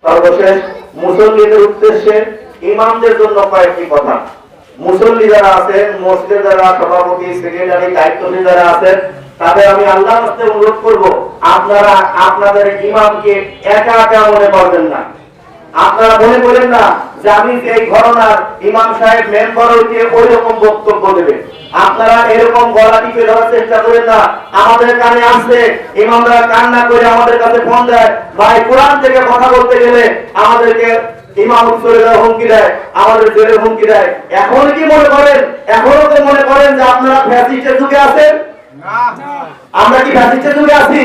সর্বশেষ মুসল্লিদের উদ্দেশ্যে ইমামদের জন্য কয়েকটি কথা। মুসল্লি যারা আছেন, মসজিদের যারা সভাপতি, সেক্রেটারি, দায়িত্বশীল যারা আছেন, তাদের আমি আল্লাহর কাছে অনুরোধ করব, আপনারা আপনাদের ইমামকে একা একা মনে করবেন না। আপনারা মনে করেন না যে আমি এই ঘটনার ইমাম সাহেব মেম্বার হইতে ওই রকম বক্তব্য দেবে। আপনারা এরকম গলা টিপে ধরার চেষ্টা করেন না। আমাদের কানে আসছে, ইমামরা কান্না করে আমাদের কাছে ফোন দেয়, ভাই কোরআন থেকে কথা বলতে গেলে আমাদেরকে ইমাম চলে যাওয়ার হুমকি দেয়, আমাদের জেলের হুমকি দেয়। এখন কি মনে করেন, এখনো তো মনে করেন যে আপনারা ফ্যাসিস্টের যুগে আছেন? আমরা কি ফ্যাসিস্টের যুগে আছি?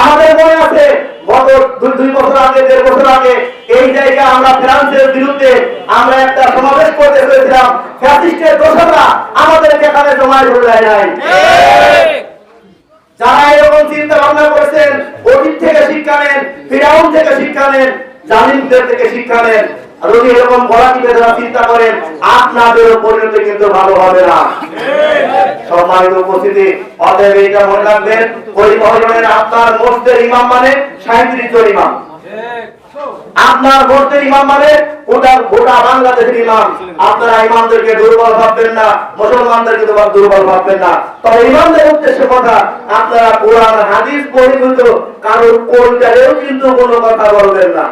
আমাদের মনে আছে গত 2 বছর আগে, 1.5 বছর আগে এই জায়গায় আমরা ফ্রান্সের বিরুদ্ধে আমরা একটা সমাবেশ করতে হয়েছিলাম। ফ্যাসিস্টের দোষরা আমাদেরকে এখানে জমায়েত করে দেয় নাই। যারা এরকম চিন্তা ভাবনা করেছেন, অতীত থেকে শিক্ষা নেন, ফিরাউন থেকে শিক্ষা নেন, জালিমদের থেকে শিক্ষা নেন। আর যদি এরকম গলা টিপে ধরা চিন্তা করেন, আপনাদেরও পরিণতি কিন্তু ভালো হবে না। সম্মানিত উপস্থিতি, অতএব এইটা মনে রাখবেন, ওই মহল্লার আপনার মসজিদের ইমাম মানে 37 জন ইমাম। আপনার মসজিদের ইমাম মানে গোটা বাংলাদেশের ইমাম। আপনারা ইমামদেরকে দুর্বল ভাববেন না, মুসলমানদেরকে দুর্বল ভাববেন না। তবে ইমামদের উদ্দেশ্যে কথা, আপনারা কোরআন হাদিস বহির্ভূত কারোর কোরআনেও কিন্তু কোনো কথা বলবেন না।